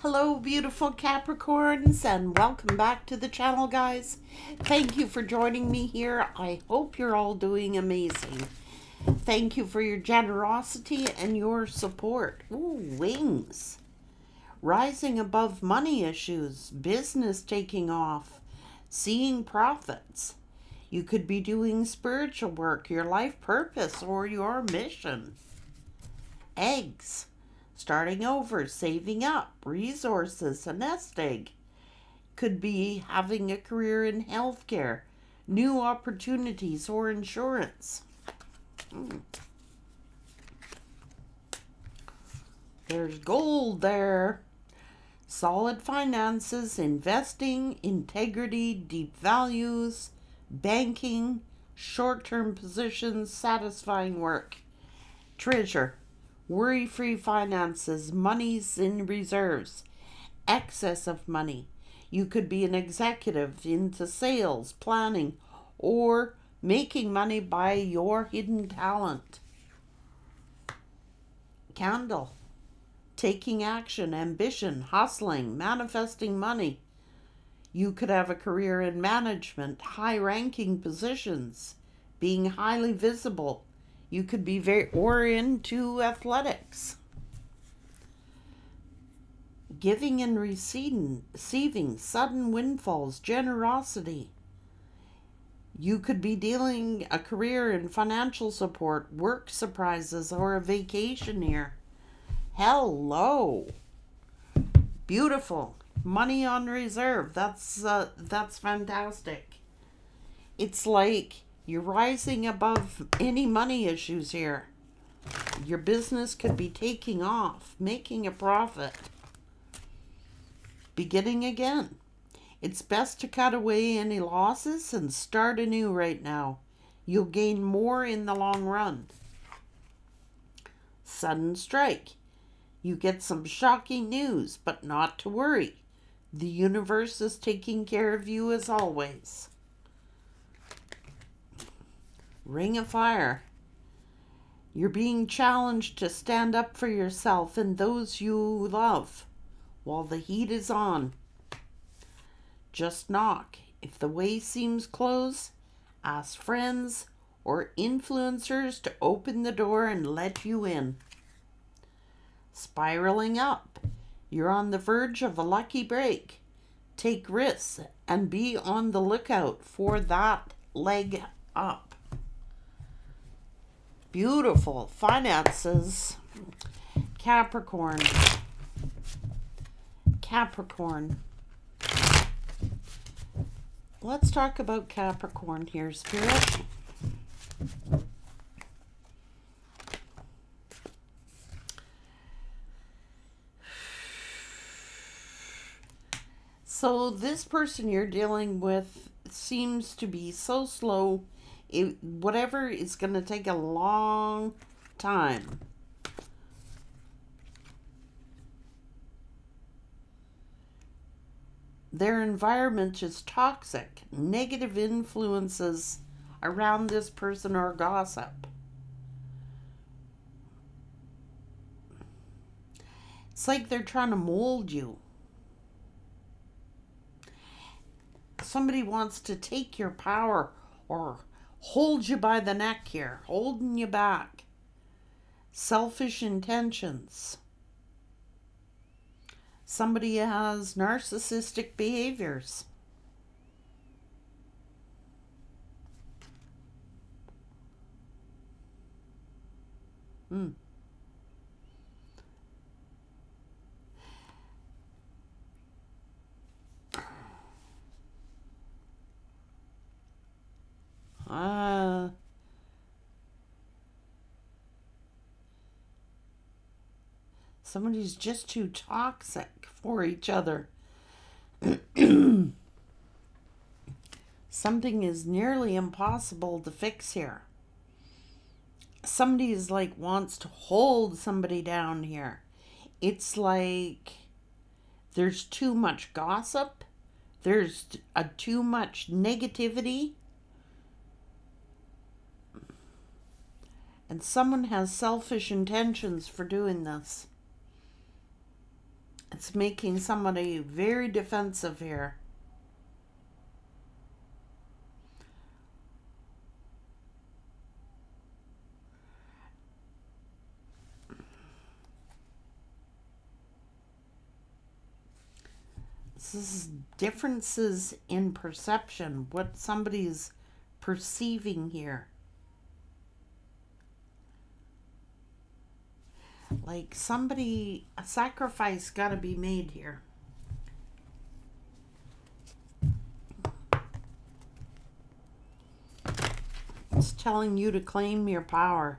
Hello, beautiful Capricorns, and welcome back to the channel, guys. Thank you for joining me here. I hope you're all doing amazing. Thank you for your generosity and your support. Ooh, wings. Rising above money issues, business taking off, seeing profits. You could be doing spiritual work, your life purpose, or your mission. Eggs. Starting over, saving up, resources, a nest egg. Could be having a career in healthcare, new opportunities, or insurance. There's gold there. Solid finances, investing, integrity, deep values, banking, short-term positions, satisfying work. Treasure. Worry-free finances, monies in reserves, excess of money. You could be an executive into sales, planning, or making money by your hidden talent. Candle. Taking action, ambition, hustling, manifesting money. You could have a career in management, high-ranking positions, being highly visible. You could be or into athletics. Giving and receiving, sudden windfalls, generosity. You could be dealing a career in financial support, work surprises, or a vacation here. Hello. Beautiful. Money on reserve. That's fantastic. It's like you're rising above any money issues here. Your business could be taking off, making a profit, beginning again. It's best to cut away any losses and start anew right now. You'll gain more in the long run. Sudden strike. You get some shocking news, but not to worry. The universe is taking care of you as always. Ring of fire. You're being challenged to stand up for yourself and those you love while the heat is on. Just knock. If the way seems closed, ask friends or influencers to open the door and let you in. Spiraling up. You're on the verge of a lucky break. Take risks and be on the lookout for that leg up. Beautiful. Finances. Capricorn. Capricorn. Let's talk about Capricorn here, Spirit. So this person you're dealing with seems to be so slow. Whatever is going to take a long time. Their environment is toxic. Negative influences around this person or gossip. It's like they're trying to mold you. Somebody wants to take your power or hold you by the neck here, holding you back. Selfish intentions. Somebody has narcissistic behaviors. Somebody's just too toxic for each other. Something is nearly impossible to fix here. Somebody is like wants to hold somebody down here. It's like there's too much gossip. There's too much negativity. And someone has selfish intentions for doing this. it's making somebody very defensive here. This is differences in perception, what somebody's perceiving here. Like somebody, a sacrifice got to be made here. It's telling you to claim your power.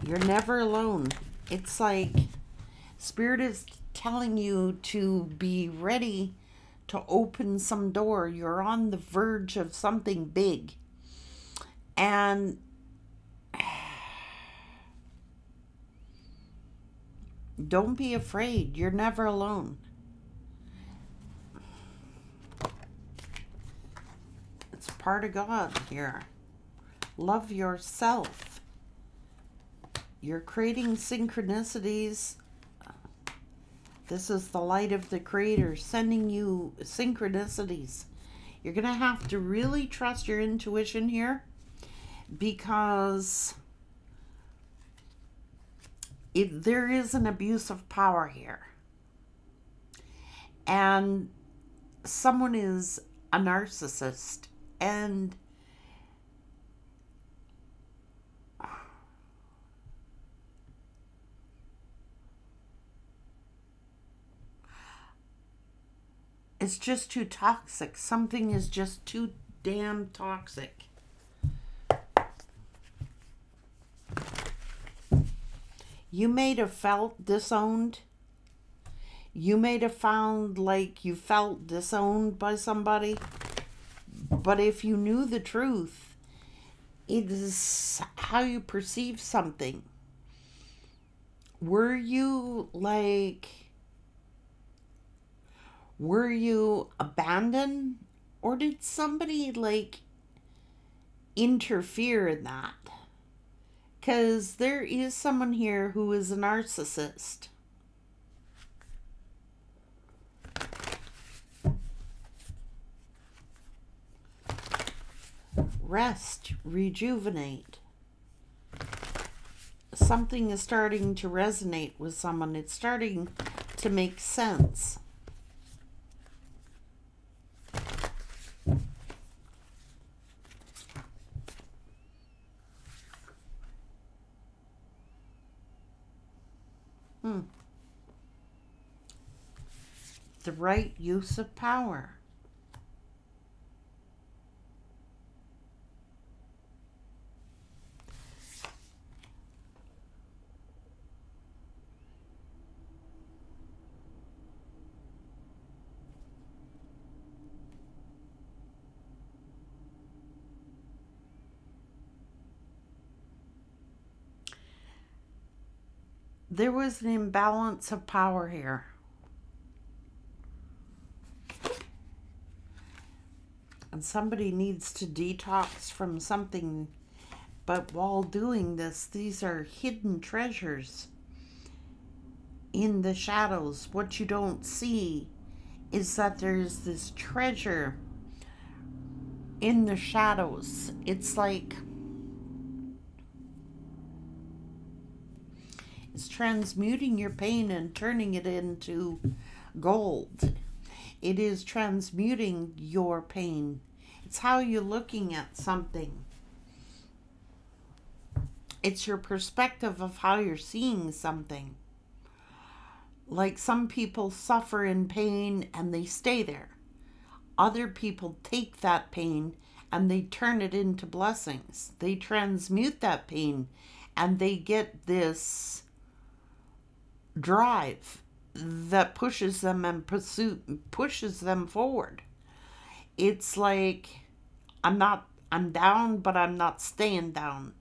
You're never alone. It's like Spirit is telling you to be ready to open some door. You're on the verge of something big. And don't be afraid. You're never alone. It's part of God here. Love yourself. You're creating synchronicities. This is the light of the Creator sending you synchronicities. You're going to have to really trust your intuition here, because there is an abuse of power here. And someone is a narcissist, and it's just too toxic. Something is just too damn toxic. You may have felt disowned. You may have found like you felt disowned by somebody. But if you knew the truth, it is how you perceive something. Were you abandoned, or did somebody like interfere in that? Because there is someone here who is a narcissist. Rest, rejuvenate. Something is starting to resonate with someone. It's starting to make sense. The right use of power. There was an imbalance of power here. And somebody needs to detox from something. But while doing this, these are hidden treasures in the shadows. What you don't see is that there's this treasure in the shadows. It's like it's transmuting your pain and turning it into gold. It is transmuting your pain. It's how you're looking at something. It's your perspective of how you're seeing something. Like some people suffer in pain and they stay there. Other people take that pain and they turn it into blessings. They transmute that pain and they get this drive that pushes them and pushes them forward. It's like, I'm down, but I'm not staying down.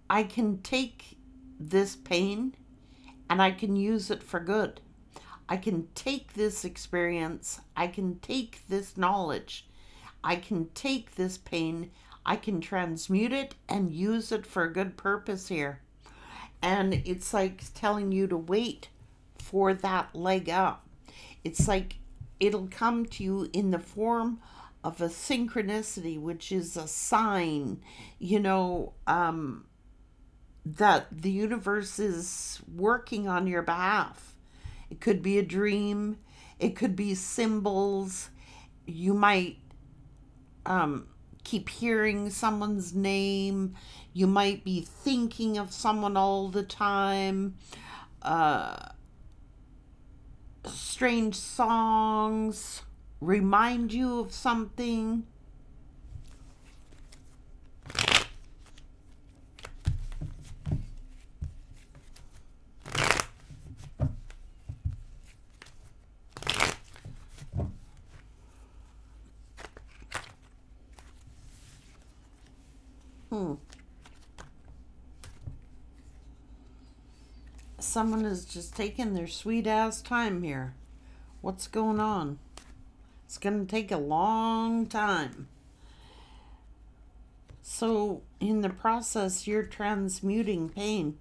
I can take this pain and I can use it for good. I can take this experience, I can take this knowledge, I can take this pain, I can transmute it and use it for a good purpose here. And it's like telling you to wait for that leg up. It's like it'll come to you in the form of a synchronicity, which is a sign, you know, that the universe is working on your behalf. It could be a dream, it could be symbols. You might keep hearing someone's name. You might be thinking of someone all the time. Strange songs remind you of something. Someone is just taking their sweet ass time here. What's going on? It's going to take a long time. So in the process, you're transmuting pain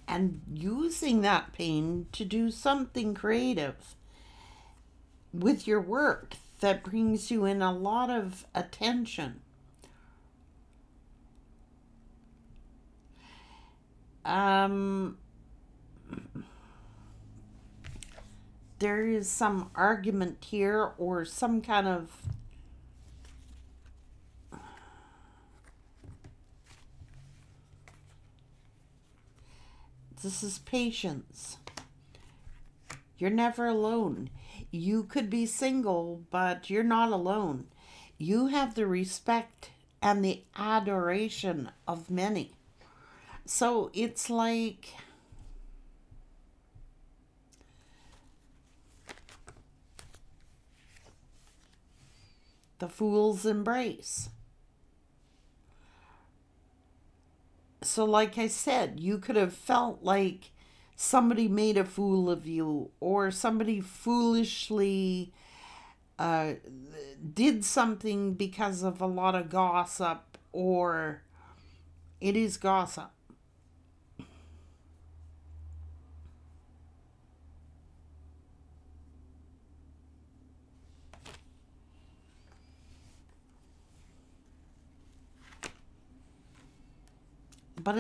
and using that pain to do something creative with your work that brings you in a lot of attention. There is some argument here or some kind of this is patience. You're never alone. You could be single, but you're not alone. You have the respect and the adoration of many. So it's like the fool's embrace. So like I said, you could have felt like somebody made a fool of you, or somebody foolishly did something because of a lot of gossip, or it is gossip. But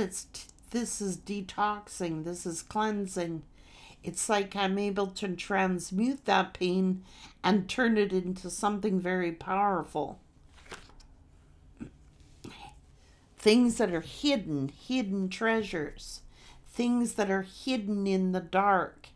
this is detoxing, this is cleansing. It's like I'm able to transmute that pain and turn it into something very powerful. Things that are hidden treasures, things that are hidden in the dark.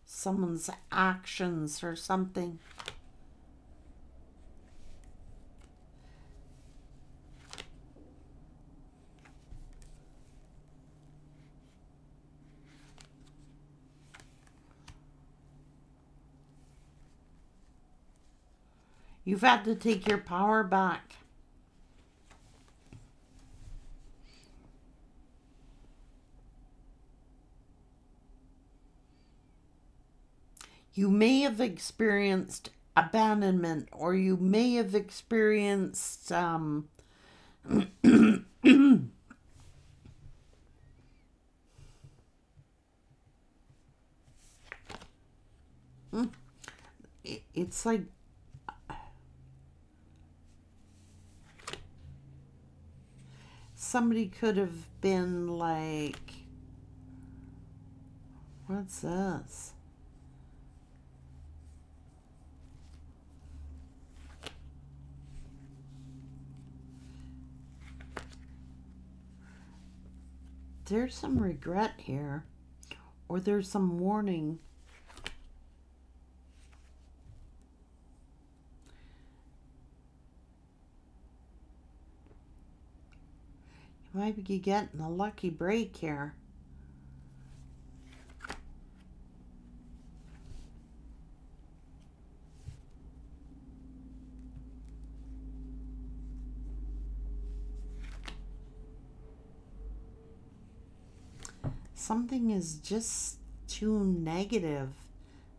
Someone's actions or something. You've had to take your power back. You may have experienced abandonment, or you may have experienced it's like somebody could have been like, what's this? There's some regret here, or there's some warning. You might be getting a lucky break here. Something is just too negative.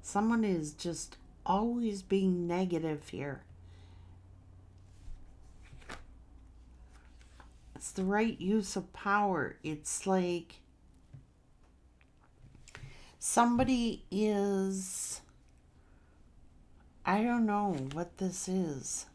Someone is just always being negative here. It's the right use of power. It's like somebody is, I don't know what this is.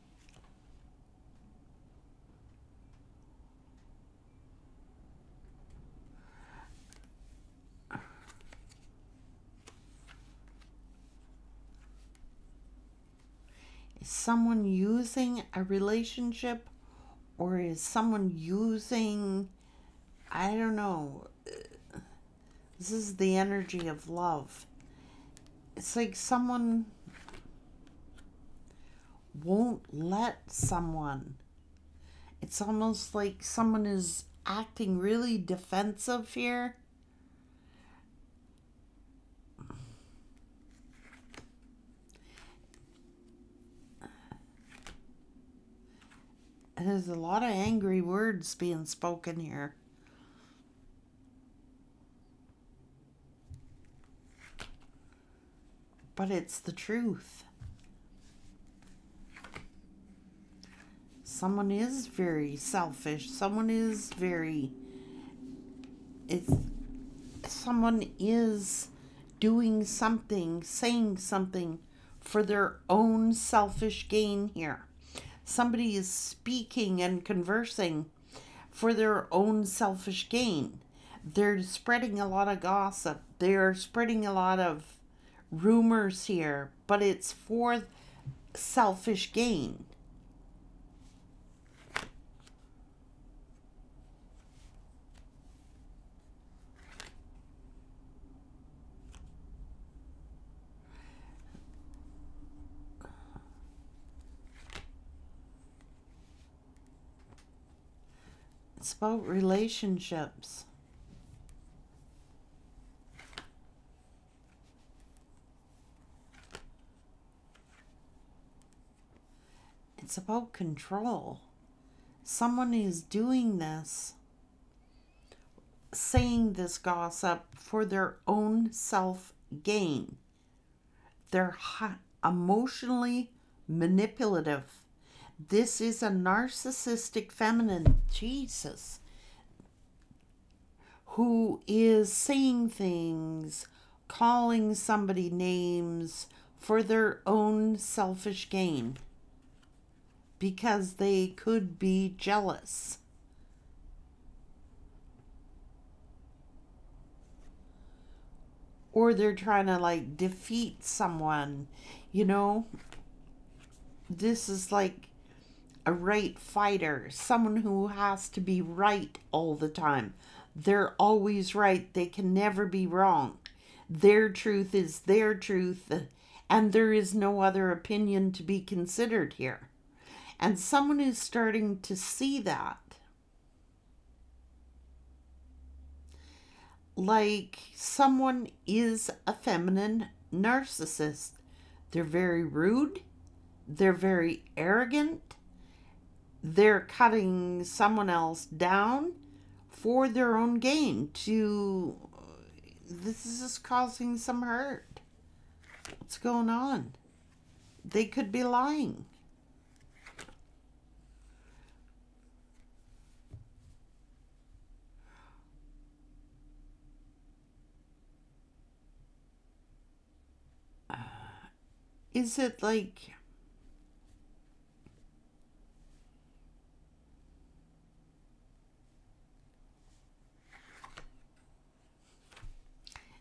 Is someone using a relationship, or is someone using, I don't know. This is the energy of love. It's like someone won't let someone. It's almost like someone is acting really defensive here. There's a lot of angry words being spoken here. But it's the truth. Someone is very selfish. Someone is someone is doing something, saying something for their own selfish gain here. Somebody is speaking and conversing for their own selfish gain. They're spreading a lot of gossip. They're spreading a lot of rumors here, but it's for selfish gain. It's about relationships. It's about control. Someone is doing this, saying this gossip for their own self-gain. They're emotionally manipulative. This is a narcissistic feminine, Jesus, who is saying things, calling somebody names for their own selfish gain because they could be jealous. Or they're trying to like defeat someone, you know. This is like a right fighter, someone who has to be right all the time. They're always right. They can never be wrong. Their truth is their truth, and there is no other opinion to be considered here. And someone is starting to see that. Like someone is a feminine narcissist. They're very rude. They're very arrogant. They're cutting someone else down for their own gain. This is just causing some hurt. What's going on? They could be lying. Is it like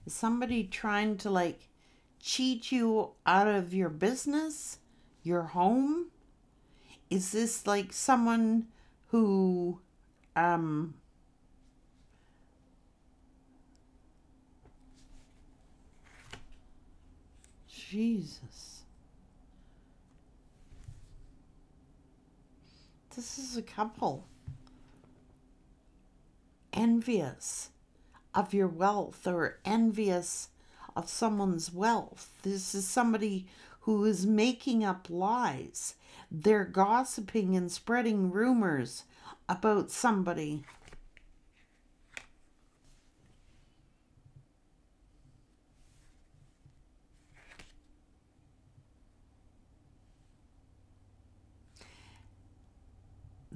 somebody trying to like cheat you out of your business, your home? Is this like someone who Jesus. This is a couple envious of your wealth or envious of someone's wealth. This is somebody who is making up lies. They're gossiping and spreading rumors about somebody.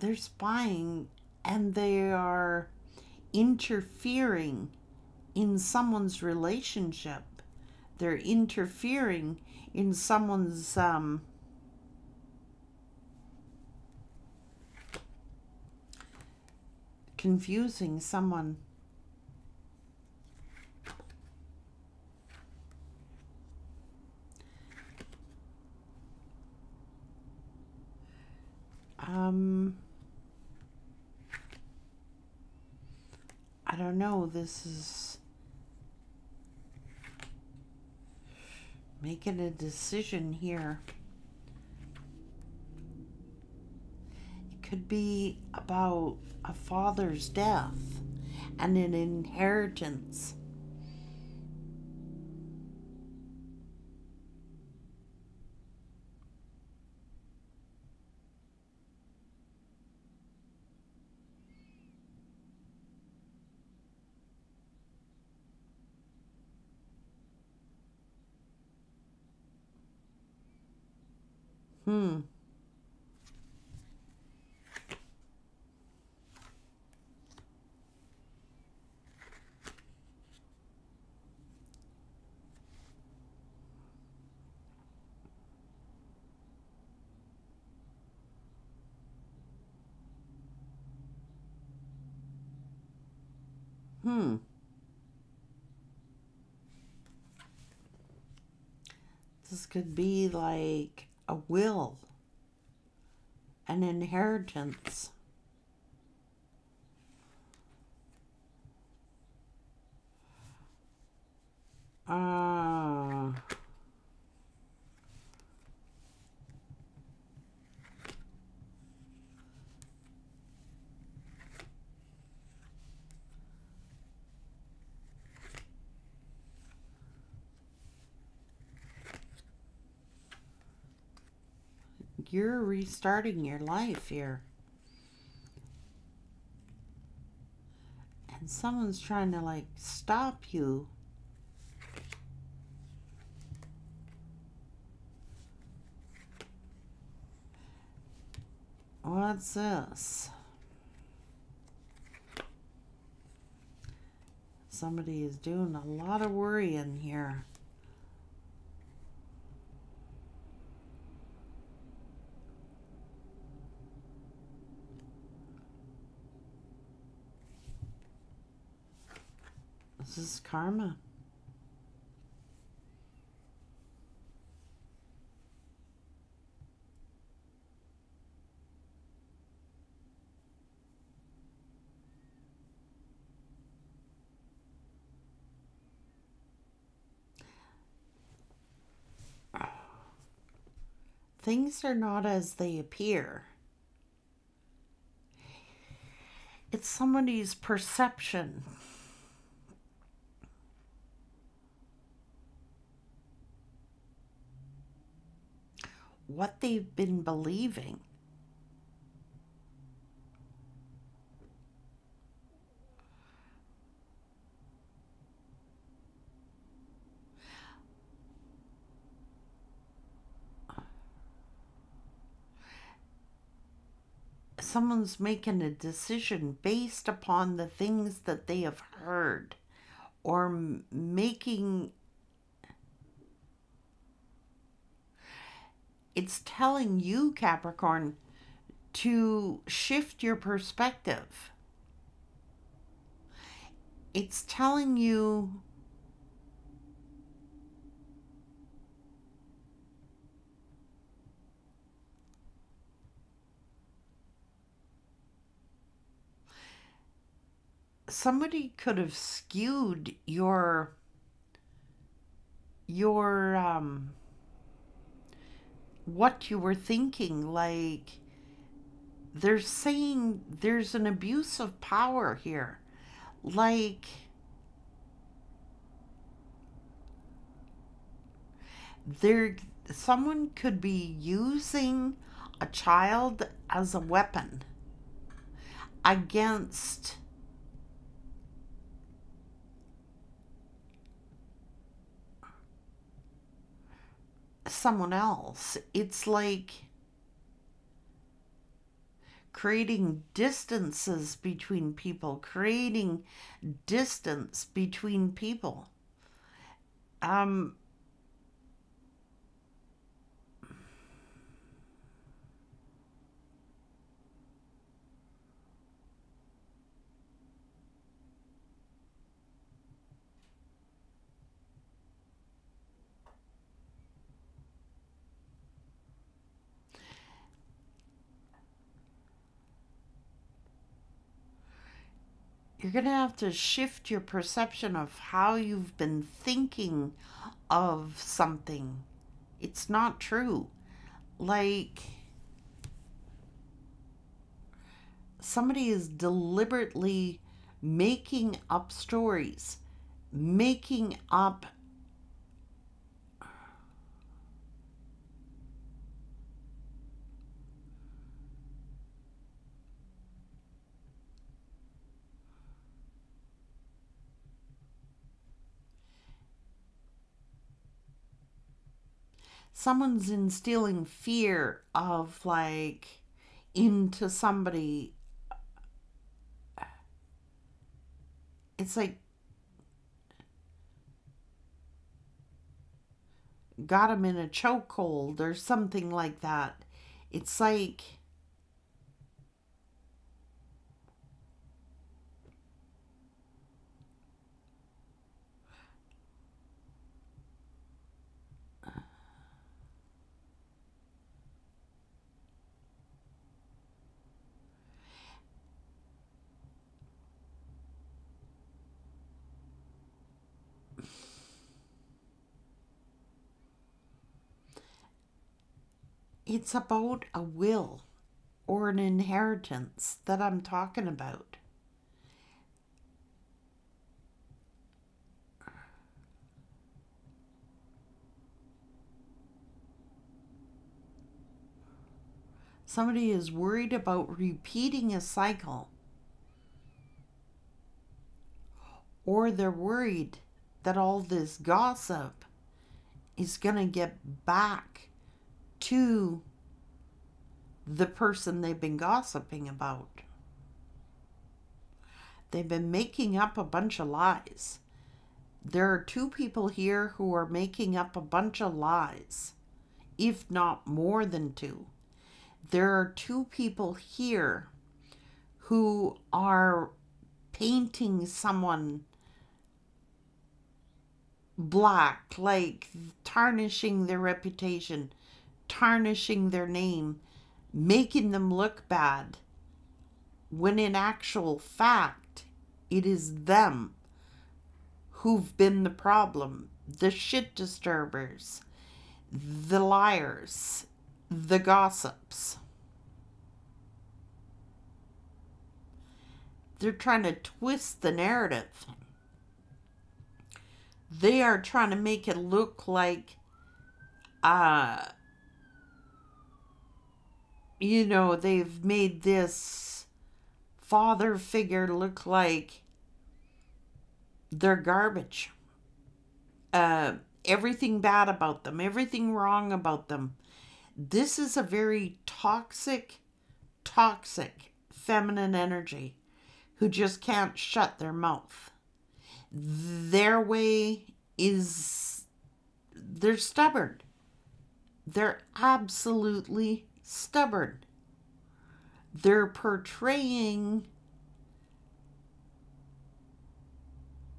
they're spying and they are interfering in someone's relationship. They're interfering in someone's confusing someone. I don't know, this is making a decision here. It could be about a father's death and an inheritance. Hmm. Hmm. This could be like a will, an inheritance. Ah. You're restarting your life here. And someone's trying to like stop you. What's this? Somebody is doing a lot of worrying here. This is karma. Things are not as they appear. It's somebody's perception. What they've been believing. Someone's making a decision based upon the things that they have heard, or making, it's telling you, Capricorn, to shift your perspective. It's telling you somebody could have skewed your what you were thinking. Like, they're saying there's an abuse of power here. Like, there, someone could be using a child as a weapon against someone else. It's like creating distances between people, creating distance between people. You're going to have to shift your perception of how you've been thinking of something. It's not true. Like, somebody is deliberately making up stories, making up someone's instilling fear of, like, into somebody. It's like, got him in a chokehold or something like that. It's like, it's about a will or an inheritance that I'm talking about. Somebody is worried about repeating a cycle, or they're worried that all this gossip is going to get back to the person they've been gossiping about. They've been making up a bunch of lies. There are two people here who are making up a bunch of lies, if not more than two. There are two people here who are painting someone black, like tarnishing their reputation, tarnishing their name, making them look bad, when in actual fact, it is them who've been the problem, the shit disturbers, the liars, the gossips. They're trying to twist the narrative. They are trying to make it look like, they've made this father figure look like they're garbage. Everything bad about them, everything wrong about them. This is a very toxic feminine energy who just can't shut their mouth. Their way is, they're stubborn. They're absolutely stubborn. They're portraying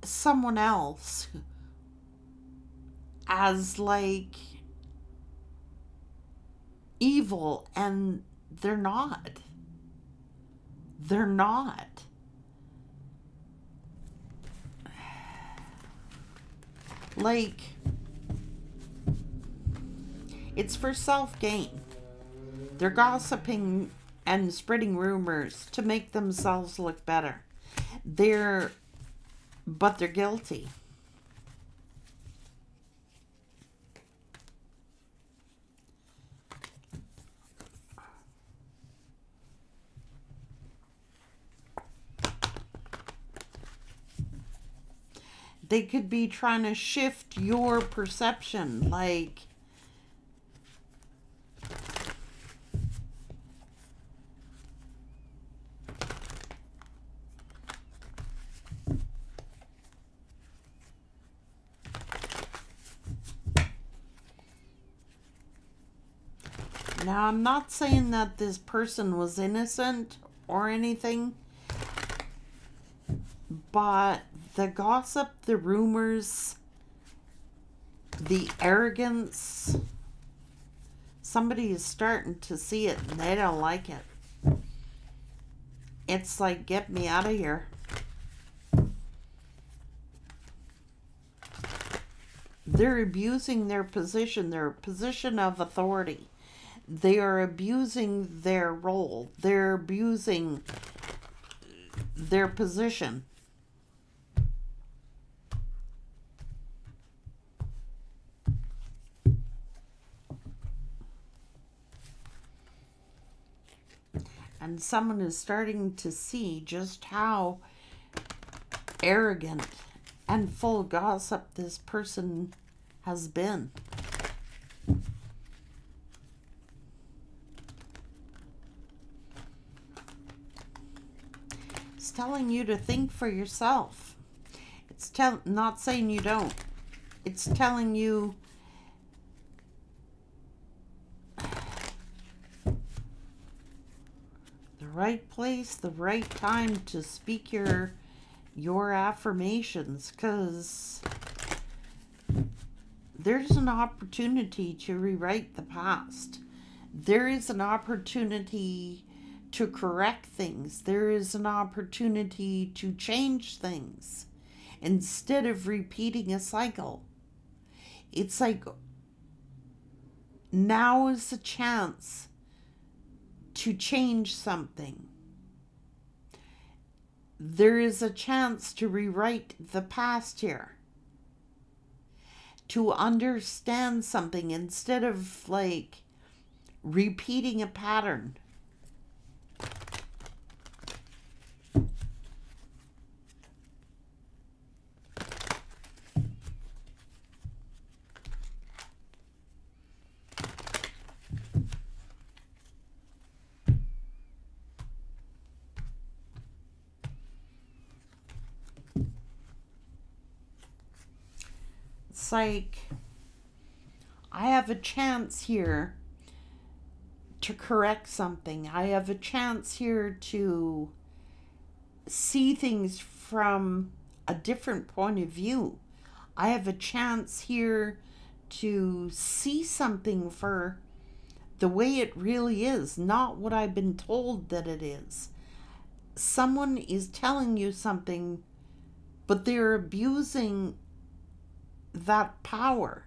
someone else as like evil, and they're not. They're not. Like, it's for self-gain. They're gossiping and spreading rumors to make themselves look better. But they're guilty. They could be trying to shift your perception, like, Now, I'm not saying that this person was innocent or anything, but the gossip, the rumors, the arrogance, somebody is starting to see it and they don't like it. It's like, get me out of here. They're abusing their position of authority. They are abusing their role. They're abusing their position. And someone is starting to see just how arrogant and full of gossip this person has been. It's telling you to think for yourself. It's not saying you don't. It's telling you the right place, the right time to speak your affirmations, because there's an opportunity to rewrite the past. There is an opportunity to correct things. There is an opportunity to change things instead of repeating a cycle. It's like now is the chance to change something. There is a chance to rewrite the past here. To understand something instead of like repeating a pattern. It's like I have a chance here to correct something. I have a chance here to see things from a different point of view. I have a chance here to see something for the way it really is, not what I've been told that it is. Someone is telling you something, but they're abusing that power.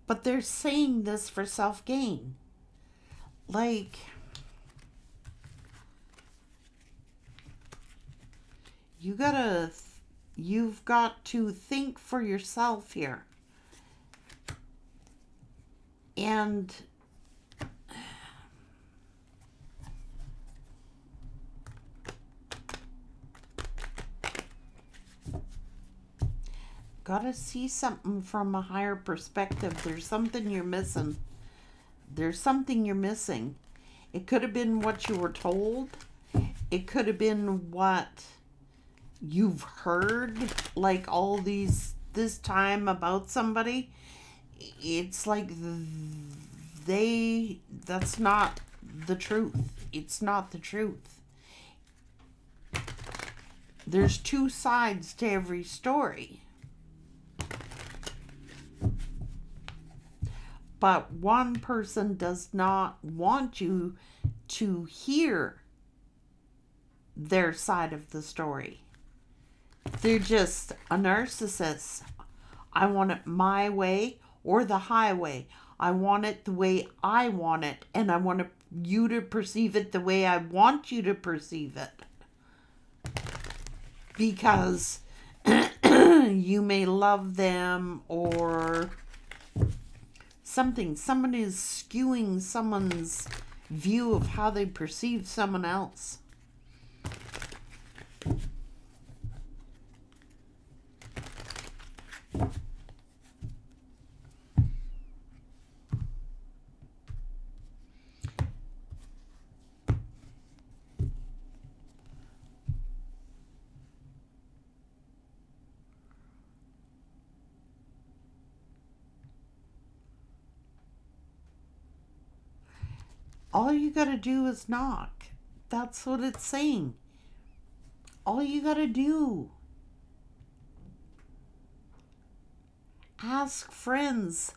But they're saying this for self-gain. Like, you've got to think for yourself here. And gotta see something from a higher perspective. There's something you're missing. There's something you're missing. It could have been what you were told. It could have been what you've heard, like all this time about somebody. It's like that's not the truth. It's not the truth. There's two sides to every story. But one person does not want you to hear their side of the story. They're just a narcissist. I want it my way or the highway. I want it the way I want it. And I want you to perceive it the way I want you to perceive it. Because you may love them or something. Someone is skewing someone's view of how they perceive someone else. All you got to do is knock. That's what it's saying. All you got to do. Ask friends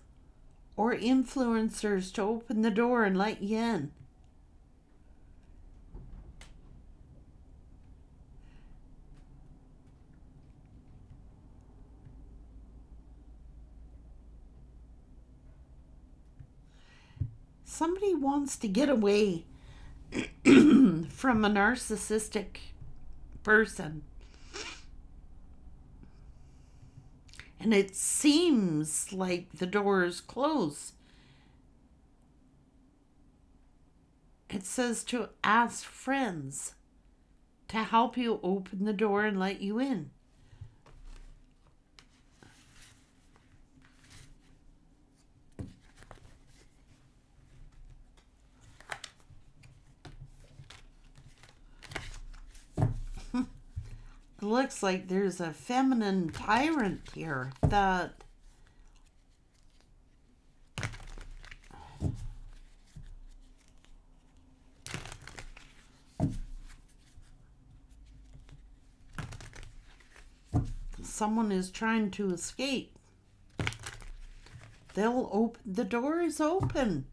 or influencers to open the door and let you in. Somebody wants to get away from a narcissistic person. And it seems like the door is closed. It says to ask friends to help you open the door and let you in. It looks like there's a feminine tyrant here that someone is trying to escape. They'll open, the door is open.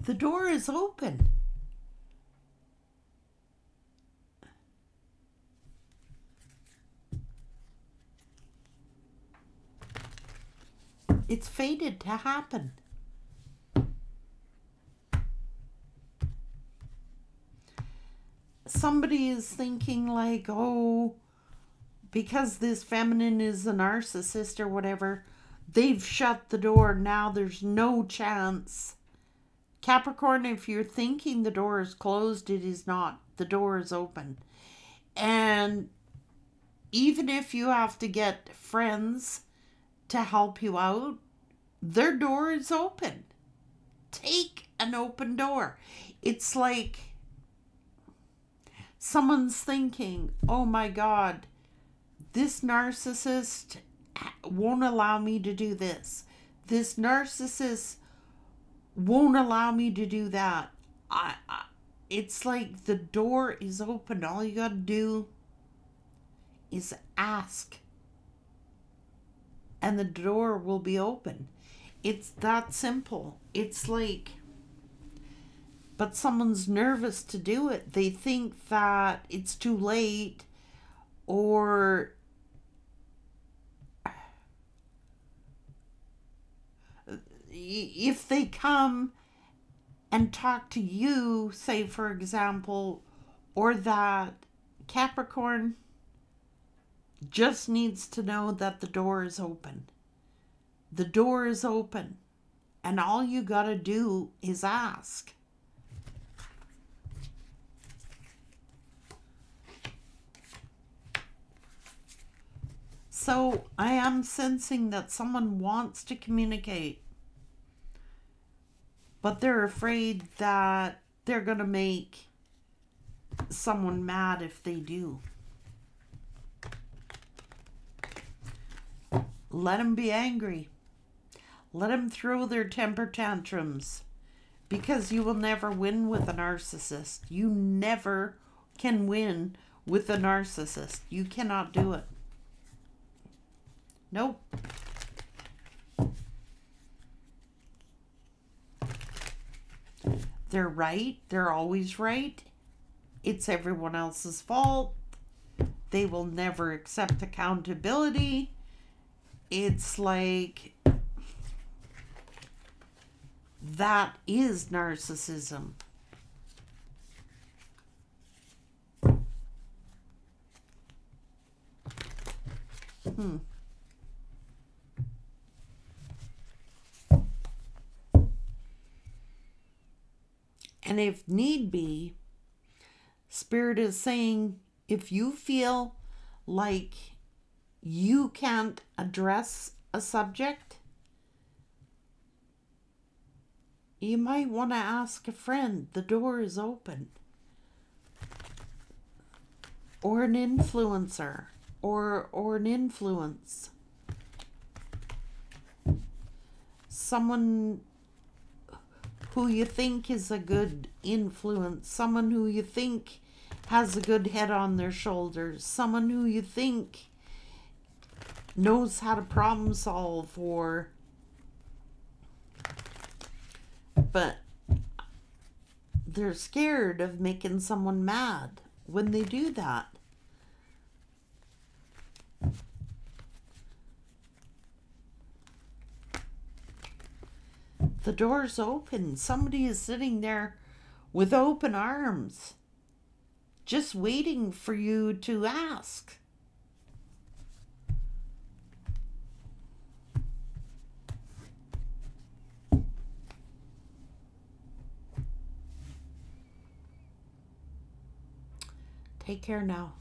The door is open. It's fated to happen. Somebody is thinking like, oh, because this feminine is a narcissist or whatever, they've shut the door. Now there's no chance. Capricorn, if you're thinking the door is closed, it is not. The door is open. And even if you have to get friends to help you out, their door is open. Take an open door. It's like someone's thinking, oh my God, this narcissist won't allow me to do this. This narcissist won't allow me to do that. It's like the door is open. All you got to do is ask. And the door will be open. It's that simple. It's like, but someone's nervous to do it. They think that it's too late, or if they come and talk to you, say for example, or that Capricorn just needs to know that the door is open. The door is open, and all you got to do is ask. So I am sensing that someone wants to communicate, but they're afraid that they're going to make someone mad if they do. Let them be angry. Let them throw their temper tantrums, because you will never win with a narcissist. You never can win with a narcissist. You cannot do it. Nope. They're right. They're always right. It's everyone else's fault. They will never accept accountability. It's like, that is narcissism. And if need be, Spirit is saying, if you feel like you can't address a subject, you might want to ask a friend. The door is open. Or an influencer. or an influence. Someone who you think is a good influence, someone who you think has a good head on their shoulders, someone who you think knows how to problem solve, but they're scared of making someone mad when they do that. The door's open. Somebody is sitting there with open arms, just waiting for you to ask. Take care now.